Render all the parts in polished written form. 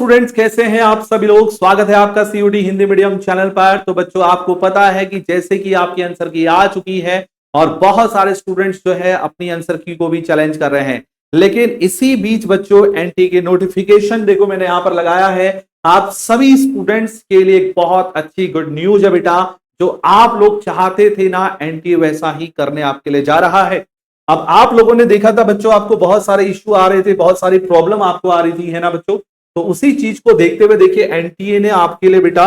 Students, कैसे हैं आप सभी लोग। स्वागत है आपका सीयूटी हिंदी मीडियम चैनल पर। तो बच्चों, आपको पता है कि जैसे कि आपकी आंसर की आ चुकी है और बहुत सारे स्टूडेंट्स जो है अपनी आंसर की को भी चैलेंज कर रहे हैं, लेकिन इसी बीच बच्चों एनटी के नोटिफिकेशन देखो मैंने यहां पर लगाया है। आप सभी स्टूडेंट्स के लिए एक बहुत अच्छी गुड न्यूज है बेटा। जो आप लोग चाहते थे ना, एनटी वैसा ही करने आपके लिए जा रहा है। अब आप लोगों ने देखा था बच्चों, आपको बहुत सारे इश्यू आ रहे थे, बहुत सारी प्रॉब्लम आपको आ रही थी, है ना बच्चों। तो उसी चीज को देखते हुए देखिए एनटीए ने आपके लिए बेटा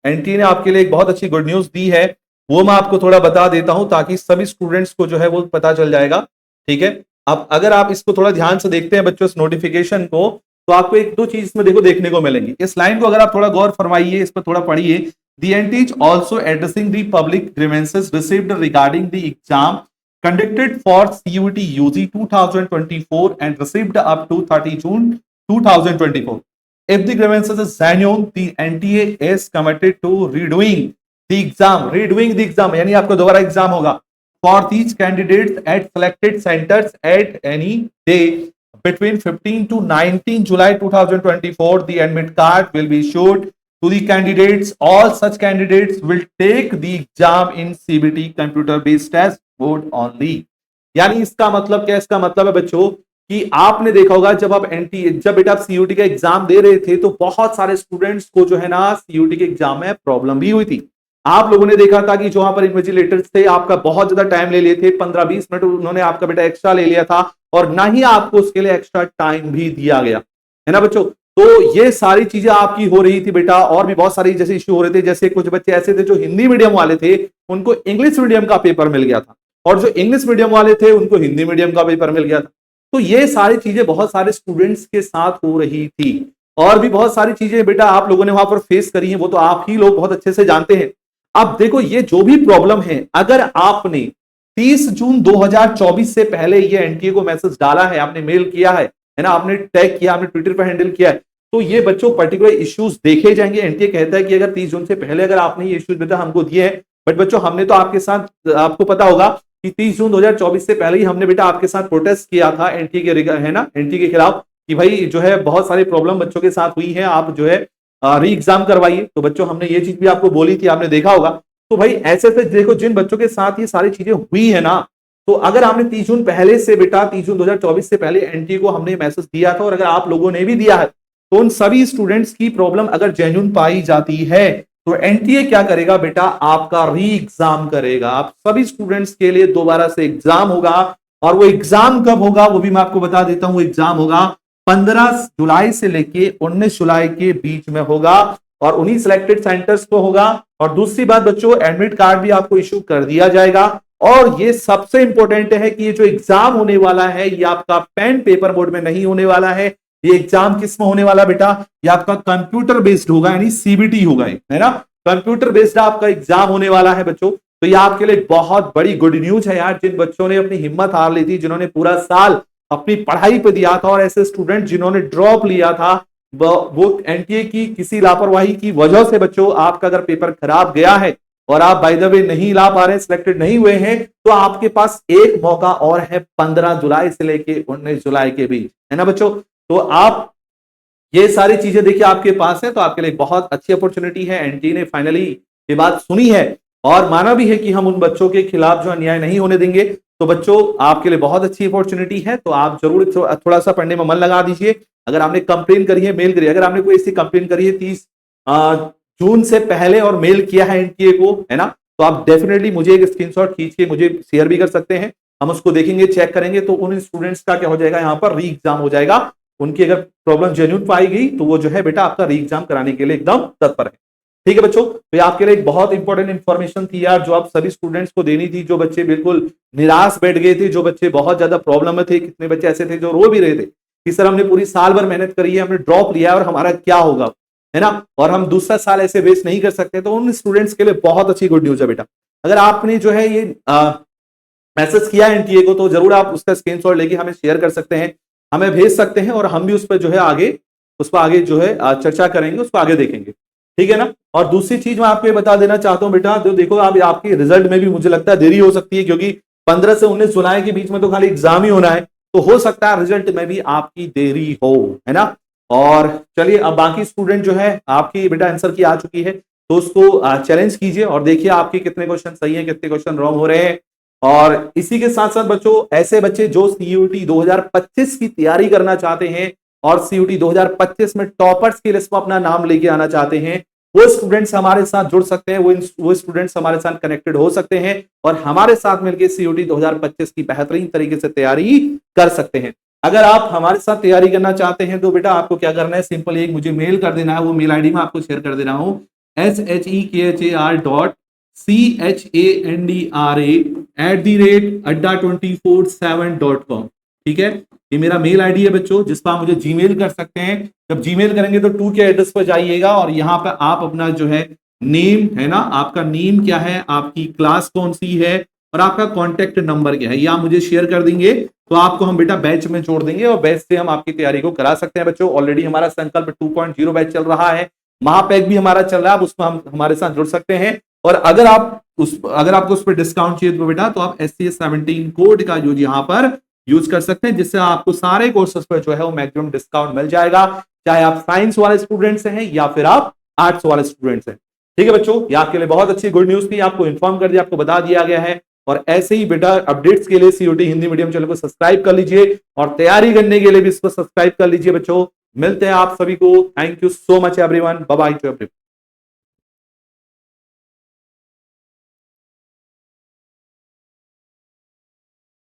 एनटीए ने आपके लिए एक बहुत अच्छी गुड न्यूज दी है। वो मैं आपको थोड़ा बता देता हूं ताकि सभी स्टूडेंट्स को जो है वो पता चल जाएगा। ठीक है, अब अगर आप इसको थोड़ा ध्यान से देखते हैं बच्चों, इस नोटिफिकेशन को, तो आपको एक दो चीज इसमें देखो देखने को मिलेंगी। इस लाइन को अगर आप थोड़ा गौर फरमाइए, इस पर थोड़ा पढ़िए। The NTA is also addressing the public grievances received regarding the exam conducted for CUET UG 2024 and received up to 30 June 2024. If the grievances is genuine, the NTA is committed to redoing the exam. Redoing the exam यानी आपको दोबारा exam होगा for these candidates at selected centers at any day between 15 to 19 July 2024. The admit card will be issued to the candidates. All such candidates will take the exam in CBT computer based test board only. यानी इसका मतलब क्या, इसका मतलब है बच्चों कि आपने देखा होगा जब आप जब बेटा आप सीयूटी का एग्जाम दे रहे थे तो बहुत सारे स्टूडेंट्स को जो है ना सीयूटी के एग्जाम में प्रॉब्लम भी हुई थी। आप लोगों ने देखा था कि जो वहां पर इन्विजिलेटर्स थे आपका बहुत ज्यादा टाइम ले लिए थे, 15-20 मिनट उन्होंने आपका बेटा एक्स्ट्रा ले लिया था और ना ही आपको उसके लिए एक्स्ट्रा टाइम भी दिया गया, है ना बच्चों। तो ये सारी चीजें आपकी हो रही थी बेटा, और भी बहुत सारी जैसे इश्यू हो रहे थे। जैसे कुछ बच्चे ऐसे थे जो हिंदी मीडियम वाले थे, उनको इंग्लिश मीडियम का पेपर मिल गया था, और जो इंग्लिश मीडियम वाले थे उनको हिंदी मीडियम का पेपर मिल गया था। तो ये सारी चीजें बहुत सारे स्टूडेंट्स के साथ हो रही थी, और भी बहुत सारी चीजें बेटा आप लोगों ने वहां पर फेस करी हैं, वो तो आप ही लोग बहुत अच्छे से जानते हैं। अब देखो ये जो भी प्रॉब्लम है, अगर आपने 30 जून 2024 से पहले ये एनटीए को मैसेज डाला है, आपने मेल किया है ना, आपने टैग किया, आपने ट्विटर पर हैंडल किया है, तो ये बच्चों पर्टिकुलर इश्यूज देखे जाएंगे। एनटीए कहता है कि अगर 30 जून से पहले अगर आपने ये इश्यूज बेटा हमको दिए हैं, बट बच्चों हमने तो आपके साथ, आपको पता होगा कि 30 जून 2024 से पहले ही हमने बेटा आपके साथ प्रोटेस्ट किया था एनटी के, है ना, एनटी के खिलाफ, कि भाई जो है बहुत सारी प्रॉब्लम बच्चों के साथ हुई है, आप जो है री एग्जाम करवाइए। तो बच्चों हमने ये चीज भी आपको बोली थी, आपने देखा होगा। तो भाई ऐसे से देखो जिन बच्चों के साथ ये सारी चीजें हुई है ना, तो अगर आपने 30 जून पहले से बेटा 30 जून 2024 से पहले एनटी को हमने मैसेज दिया था, और अगर आप लोगों ने भी दिया है, तो उन सभी स्टूडेंट्स की प्रॉब्लम अगर जेन्युइन पाई जाती है तो एनटीए क्या करेगा बेटा, आपका री एग्जाम करेगा। आप सभी स्टूडेंट्स के लिए दोबारा से एग्जाम होगा, और वो एग्जाम कब होगा वो भी मैं आपको बता देता हूं। एग्जाम होगा 15 जुलाई से लेके 19 जुलाई के बीच में होगा, और उन्हीं सिलेक्टेड सेंटर्स को होगा। और दूसरी बात बच्चों, एडमिट कार्ड भी आपको इश्यू कर दिया जाएगा। और ये सबसे इंपॉर्टेंट है कि ये जो एग्जाम होने वाला है ये आपका पेन पेपर मोड में नहीं होने वाला है। ये एग्जाम किस में होने वाला बेटा, ये आपका कंप्यूटर बेस्ड होगा, यानी सीबीटी होगा, है ना, कंप्यूटर बेस्ड आपका एग्जाम होने वाला है बच्चों। तो ये आपके लिए बहुत बड़ी गुड न्यूज है यार। जिन बच्चों ने अपनी हिम्मत हार ली थी, जिन्होंने पूरा साल अपनी पढ़ाई पे दिया था, और ऐसे स्टूडेंट जिन्होंने ड्रॉप लिया था, वो एनटीए की किसी लापरवाही की वजह से बच्चों आपका अगर पेपर खराब गया है और आप बाय द वे नहीं ला पा रहे हैं, सिलेक्टेड नहीं हुए हैं, तो आपके पास एक मौका और है 15 जुलाई से लेके 19 जुलाई के बीच, है ना बच्चों। तो आप ये सारी चीजें देखिए आपके पास है, तो आपके लिए बहुत अच्छी अपॉर्चुनिटी है। एनटी ने फाइनली ये बात सुनी है और माना भी है कि हम उन बच्चों के खिलाफ जो अन्याय नहीं होने देंगे। तो बच्चों आपके लिए बहुत अच्छी अपॉर्चुनिटी है, तो आप जरूर थोड़ा सा पढ़ने में मन लगा दीजिए। अगर आपने कंप्लेन करी है, मेल करी है, अगर आपने कोई ऐसी कंप्लेन करी है 30 जून से पहले और मेल किया है एनटीए को, है ना, तो आप डेफिनेटली मुझे एक स्क्रीनशॉट खींच के मुझे शेयर भी कर सकते हैं। हम उसको देखेंगे, चेक करेंगे, तो उन स्टूडेंट्स का क्या हो जाएगा, यहाँ पर री एग्जाम हो जाएगा। उनकी अगर प्रॉब्लम जेन्युइन पाई गई तो वो जो है बेटा आपका री एग्जाम कराने के लिए एकदम तत्पर है। ठीक है बच्चों, तो ये आपके लिए एक बहुत इंपॉर्टेंट इंफॉर्मेशन थी यार, जो आप सभी स्टूडेंट्स को देनी थी। जो बच्चे बिल्कुल निराश बैठ गए थे, जो बच्चे बहुत ज्यादा प्रॉब्लम में थे, कितने बच्चे ऐसे थे जो रो भी रहे थे कि सर हमने पूरी साल भर मेहनत करी है, हमने ड्रॉप लिया है और हमारा क्या होगा, है ना, और हम दूसरा साल ऐसे वेस्ट नहीं कर सकते। तो उन स्टूडेंट्स के लिए बहुत अच्छी गुड न्यूज है बेटा। अगर आपने जो है ये मैसेज किया एनटीए को, तो जरूर आप उसका स्क्रीनशॉट लेके हमें शेयर कर सकते हैं, हमें भेज सकते हैं, और हम भी उस पर जो है आगे उस पर आगे जो है चर्चा करेंगे, उस पर आगे देखेंगे। ठीक है ना। और दूसरी चीज मैं आपको बता देना चाहता हूं बेटा, तो देखो आप आपके रिजल्ट में भी मुझे लगता है देरी हो सकती है, क्योंकि 15 से 19 जुलाई के बीच में तो खाली एग्जाम ही होना है, तो हो सकता है रिजल्ट में भी आपकी देरी हो, है ना। और चलिए अब बाकी स्टूडेंट जो है आपकी बेटा आंसर की आ चुकी है, तो उसको चैलेंज कीजिए और देखिए आपके कितने क्वेश्चन सही हैं, कितने क्वेश्चन रॉन्ग हो रहे हैं। और इसी के साथ साथ बच्चों, ऐसे बच्चे जो सीयूटी 2025 की तैयारी करना चाहते हैं और सीयूटी 2025 में टॉपर्स की लिस्ट में अपना नाम लेके आना चाहते हैं, वो स्टूडेंट्स हमारे साथ जुड़ सकते हैं, वो स्टूडेंट्स हमारे साथ कनेक्टेड हो सकते हैं और हमारे साथ मिलकर सीयूटी 2025 की बेहतरीन तरीके से तैयारी कर सकते हैं। अगर आप हमारे साथ तैयारी करना चाहते हैं तो बेटा आपको क्या करना है, सिंपल एक मुझे मेल कर देना है, वो मेल आईडी में आपको शेयर कर दे रहा हूं, shekar.chandra@adda247.com। ठीक है, ये मेरा मेल आईडी है बच्चों, जिस पर आप मुझे जीमेल कर सकते हैं। जब जीमेल करेंगे तो 2 के एड्रेस पर जाइएगा और यहाँ पर आप अपना जो है नेम है ना, आपका नेम क्या है, आपकी क्लास कौन सी है और आपका कॉन्टेक्ट नंबर क्या है, ये आप मुझे शेयर कर देंगे तो आपको हम बेटा बैच में जोड़ देंगे और बैच से हम आपकी तैयारी को करा सकते हैं। बच्चों ऑलरेडी हमारा संकल्प 2.0 बैच चल रहा है, महापैक भी हमारा चल रहा है, आप उसमें हम हमारे साथ जुड़ सकते हैं। और अगर आपको उस पर डिस्काउंट चाहिए तो बेटा तो आप SCS17 कोड का यूज यहाँ पर यूज कर सकते हैं, जिससे आपको सारे कोर्सेज पर जो है वो मैक्सिमम डिस्काउंट मिल जाएगा, चाहे आप साइंस वाले स्टूडेंट से हैं या फिर आप आर्ट्स वाले स्टूडेंट हैं। ठीक है बच्चों, ये आपके लिए बहुत अच्छी गुड न्यूज थी, आपको इन्फॉर्म कर दिया, आपको बता दिया गया है। और ऐसे ही बेटा अपडेट्स के लिए सीयूटी हिंदी मीडियम चैनल को सब्सक्राइब कर लीजिए और तैयारी करने के लिए भी इसको सब्सक्राइब कर लीजिए बच्चों। मिलते हैं आप सभी को, thank you so much everyone, bye bye to everyone.